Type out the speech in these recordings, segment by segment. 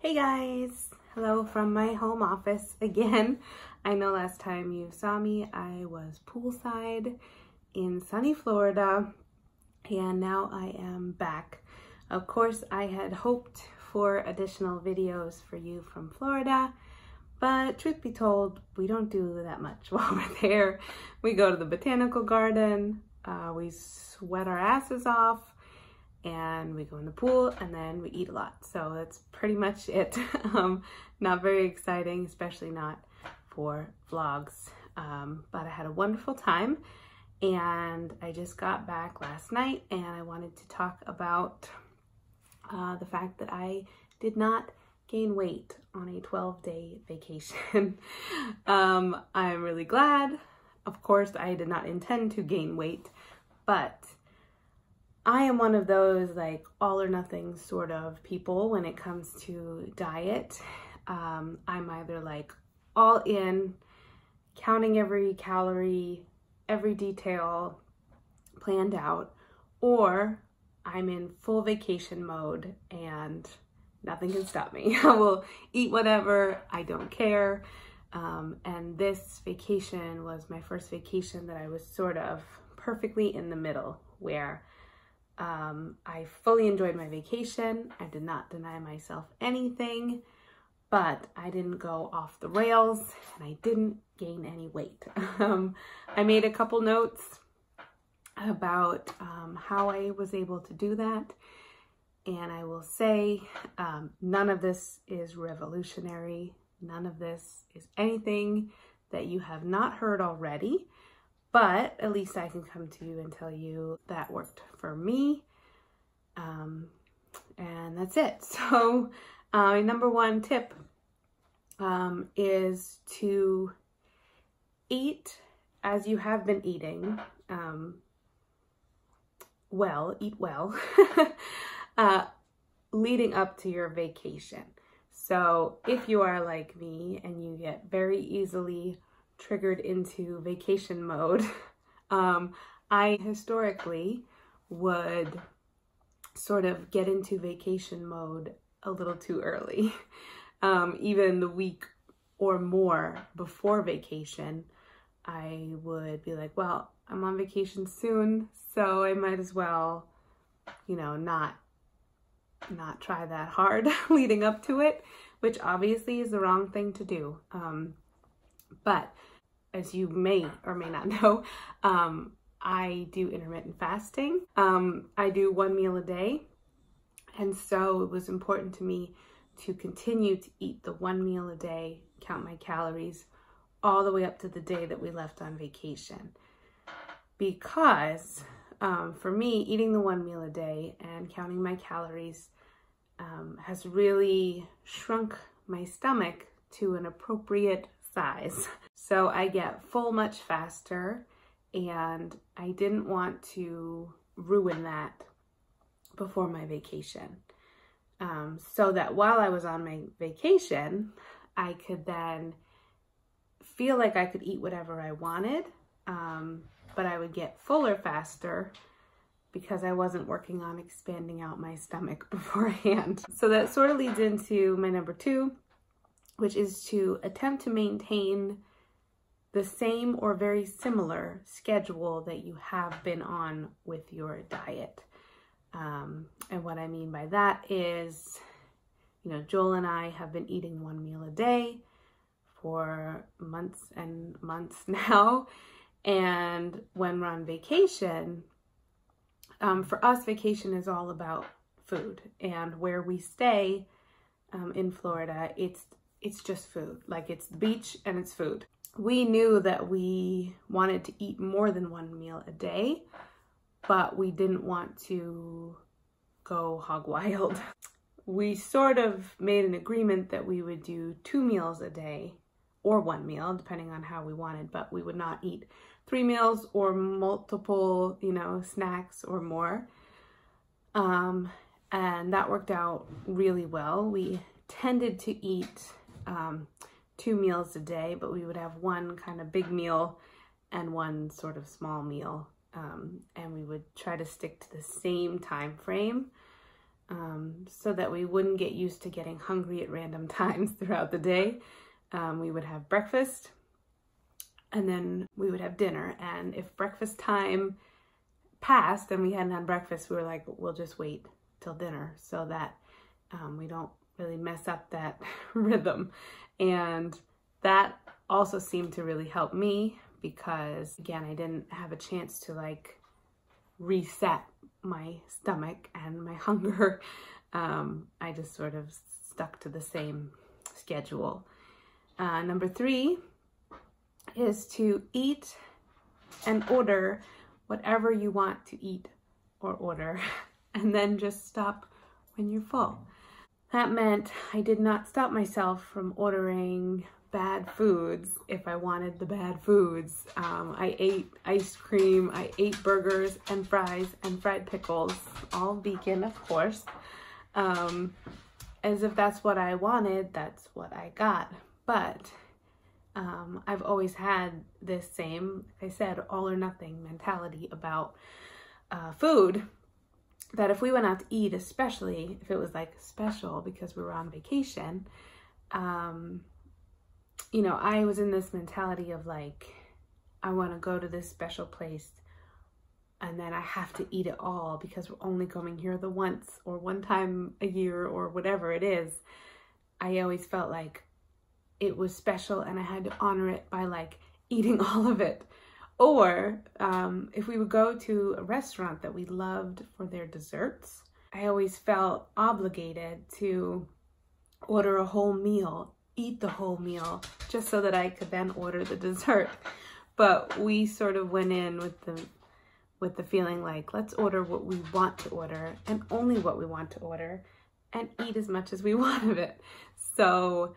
Hey guys, hello from my home office again. I know last time you saw me, I was poolside in sunny Florida, and now I am back. Of course, I had hoped for additional videos for you from Florida, but truth be told, we don't do that much while we're there. We go to the botanical garden, we sweat our asses off, and we go in the pool, and then we eat a lot. So that's pretty much it. Not very exciting, especially not for vlogs. But I had a wonderful time, and I just got back last night, and I wanted to talk about the fact that I did not gain weight on a 12-day vacation. I'm really glad. Of course, I did not intend to gain weight, but I am one of those like all or nothing sort of people when it comes to diet. I'm either like all in, counting every calorie, every detail planned out, or I'm in full vacation mode and nothing can stop me. I will eat whatever, I don't care. And this vacation was my first vacation that I was sort of perfectly in the middle, where I fully enjoyed my vacation. I did not deny myself anything, but I didn't go off the rails and I didn't gain any weight. I made a couple notes about how I was able to do that. And I will say, none of this is revolutionary. None of this is anything that you have not heard already. But at least I can come to you and tell you that worked for me. And that's it. So number one tip is to eat as you have been eating. Eat well, leading up to your vacation. So if you are like me and you get very easily triggered into vacation mode, I historically would sort of get into vacation mode a little too early. Even the week or more before vacation, I would be like, well, I'm on vacation soon, so I might as well, you know, not try that hard leading up to it, which obviously is the wrong thing to do. But as you may or may not know, I do intermittent fasting. I do 1 meal a day. And so it was important to me to continue to eat the 1 meal a day, count my calories, all the way up to the day that we left on vacation. Because for me, eating the 1 meal a day and counting my calories has really shrunk my stomach to an appropriate size. So I get full much faster, and I didn't want to ruin that before my vacation. So that while I was on my vacation, I could then feel like I could eat whatever I wanted, but I would get fuller faster because I wasn't working on expanding out my stomach beforehand. So that sort of leads into my number 2, which is to attempt to maintain the same or very similar schedule that you have been on with your diet. And what I mean by that is, you know, Joel and I have been eating 1 meal a day for months and months now. And when we're on vacation, for us, vacation is all about food. And where we stay in Florida, it's just food. Like, it's the beach and it's food. We knew that we wanted to eat more than 1 meal a day, but we didn't want to go hog wild. We sort of made an agreement that we would do 2 meals a day or 1 meal, depending on how we wanted, but we would not eat 3 meals or multiple, you know, snacks or more. And that worked out really well. We tended to eat 2 meals a day, but we would have 1 kind of big meal and 1 sort of small meal. And we would try to stick to the same time frame. so that we wouldn't get used to getting hungry at random times throughout the day. We would have breakfast and then we would have dinner. And if breakfast time passed and we hadn't had breakfast, we were like, we'll just wait till dinner so that we don't really mess up that rhythm. And that also seemed to really help me because, again, I didn't have a chance to like reset my stomach and my hunger. I just sort of stuck to the same schedule. Number 3 is to eat and order whatever you want to eat or order, and then just stop when you're full. That meant I did not stop myself from ordering bad foods if I wanted the bad foods. I ate ice cream, I ate burgers and fries and fried pickles, all vegan, of course. As if that's what I wanted, that's what I got. But I've always had this same, like I said, all or nothing mentality about food, that if we went out to eat, especially if it was like special because we were on vacation, you know, I was in this mentality of like, I want to go to this special place and then I have to eat it all because we're only going here the once or one time a year or whatever it is. I always felt like it was special and I had to honor it by like eating all of it. Or if we would go to a restaurant that we loved for their desserts, I always felt obligated to order a whole meal, eat the whole meal, just so that I could then order the dessert. But we sort of went in with the feeling like, let's order what we want to order and only what we want to order and eat as much as we want of it. So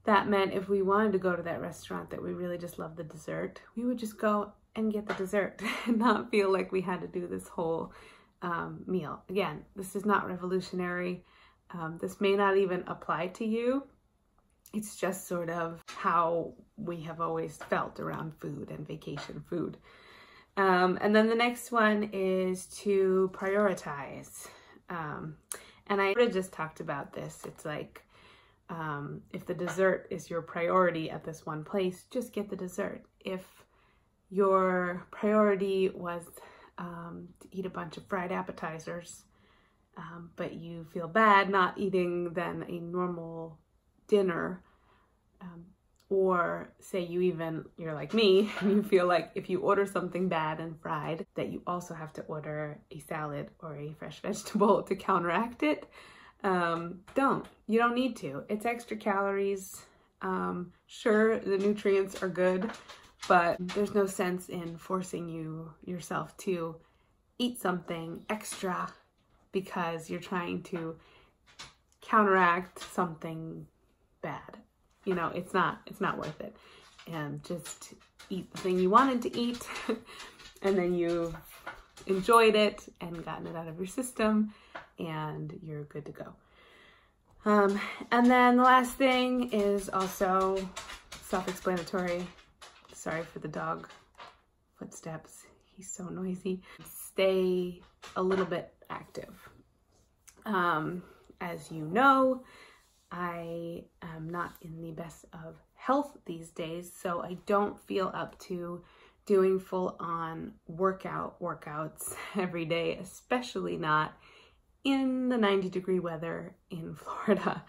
that meant if we wanted to go to that restaurant that we really just loved the dessert, we would just go and get the dessert and not feel like we had to do this whole meal. Again, this is not revolutionary. This may not even apply to you. It's just sort of how we have always felt around food and vacation food. And then the next one is to prioritize. And I just talked about this. It's like, if the dessert is your priority at this one place, just get the dessert. If your priority was to eat a bunch of fried appetizers, but you feel bad not eating then a normal dinner, or say you're like me, and you feel like if you order something bad and fried, that you also have to order a salad or a fresh vegetable to counteract it. You don't need to. It's extra calories. Sure, the nutrients are good, but there's no sense in forcing yourself to eat something extra because you're trying to counteract something bad. You know, it's not worth it. And just eat the thing you wanted to eat and then you've enjoyed it and gotten it out of your system and you're good to go. And then the last thing is also self-explanatory. Sorry for the dog footsteps. He's so noisy. Stay a little bit active. As you know, I am not in the best of health these days, so I don't feel up to doing full-on workouts every day, especially not in the 90-degree weather in Florida.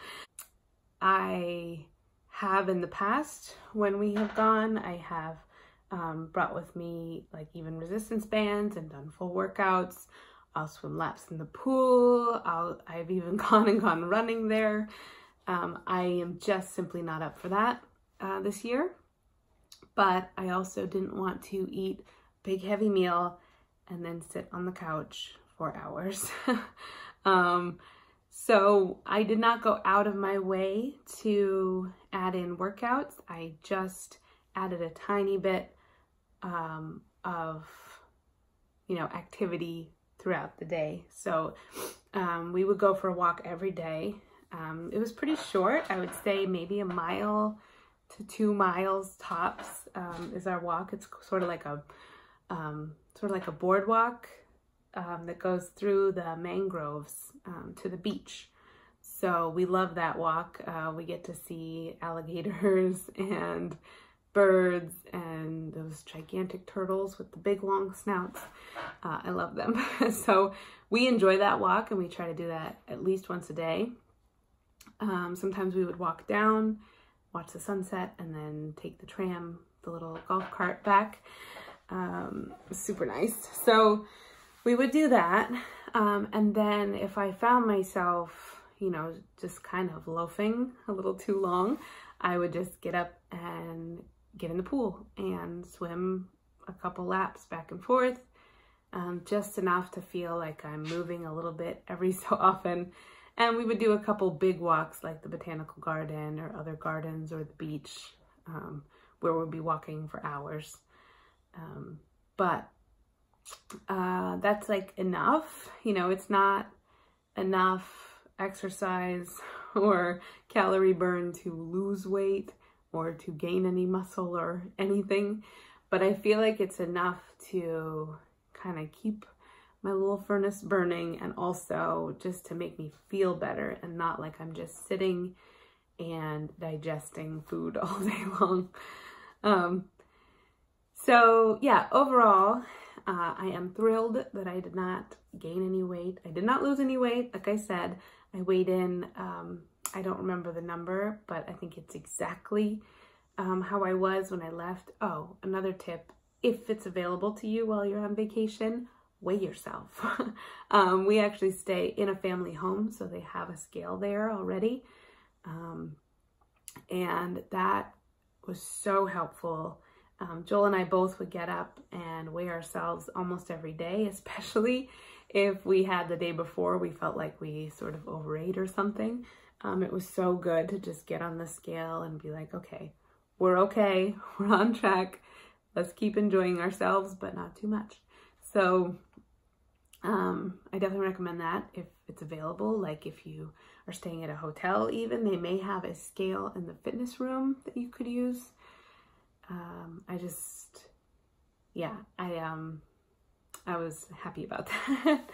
I have in the past, when we have gone, I have brought with me like even resistance bands and done full workouts. I'll swim laps in the pool. I've even gone running there. I am just simply not up for that this year. But I also didn't want to eat a big heavy meal and then sit on the couch for hours. So I did not go out of my way to add in workouts. I just added a tiny bit of, activity throughout the day. So we would go for a walk every day. It was pretty short. I would say maybe 1 mile to 2 miles tops is our walk. It's sort of like a boardwalk that goes through the mangroves to the beach. So we love that walk. We get to see alligators and birds and those gigantic turtles with the big long snouts. I love them. So we enjoy that walk, and we try to do that at least once a day. Sometimes we would walk down, watch the sunset, and then take the tram, the little golf cart back. Super nice. So we would do that. And then if I found myself, you know, just kind of loafing a little too long, I would just get up and get in the pool and swim a couple laps back and forth, just enough to feel like I'm moving a little bit every so often. And we would do a couple big walks like the botanical garden or other gardens or the beach, where we'd be walking for hours. But that's like enough. You know, it's not enough exercise or calorie burn to lose weight or to gain any muscle or anything, but I feel like it's enough to kind of keep my little furnace burning, and also just to make me feel better and not like I'm just sitting and digesting food all day long. So yeah, overall, I am thrilled that I did not gain any weight. I did not lose any weight. Like I said, I weighed in, I don't remember the number, but I think it's exactly how I was when I left. Oh, another tip, if it's available to you while you're on vacation, weigh yourself. We actually stay in a family home, so they have a scale there already. And that was so helpful. Joel and I both would get up and weigh ourselves almost every day, especially if we had the day before we felt like we sort of overate or something. It was so good to just get on the scale and be like, okay, we're on track. Let's keep enjoying ourselves, but not too much. So I definitely recommend that if it's available. Like if you are staying at a hotel even, they may have a scale in the fitness room that you could use. I was happy about that.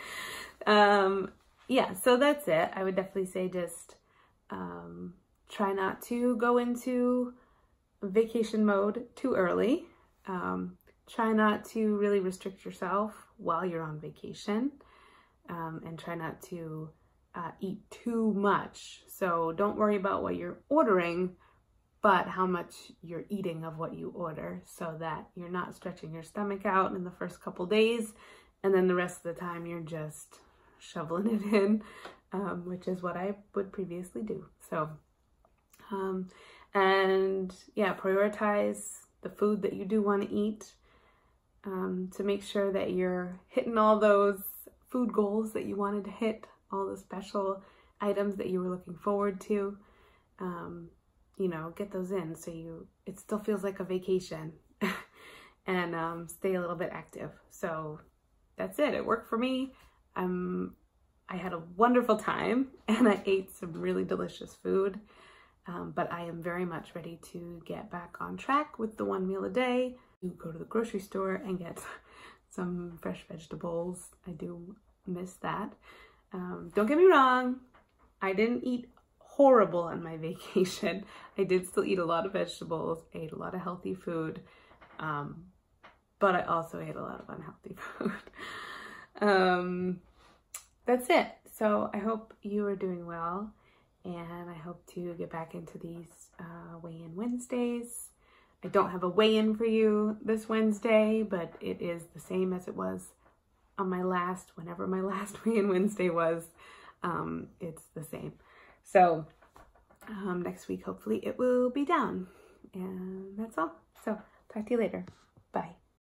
Yeah, so that's it. I would definitely say just try not to go into vacation mode too early. Try not to really restrict yourself while you're on vacation, and try not to eat too much. So don't worry about what you're ordering, but how much you're eating of what you order, so that you're not stretching your stomach out in the first couple days, and then the rest of the time you're just shoveling it in, which is what I would previously do. So, and yeah, prioritize the food that you do want to eat, to make sure that you're hitting all those food goals that you wanted to hit, all the special items that you were looking forward to. You know, get those in so it still feels like a vacation, and stay a little bit active. So that's it. It worked for me. I had a wonderful time, and I ate some really delicious food. But I am very much ready to get back on track with the 1 meal a day. You go to the grocery store and get some fresh vegetables. I do miss that. Don't get me wrong, I didn't eat horrible on my vacation. I did still eat a lot of vegetables, ate a lot of healthy food, but I also ate a lot of unhealthy food. That's it. So I hope you are doing well, and I hope to get back into these weigh-in Wednesdays. I don't have a weigh-in for you this Wednesday, but it is the same as it was on whenever my last weigh-in Wednesday was. It's the same. So next week, hopefully it will be down. And that's all. So talk to you later.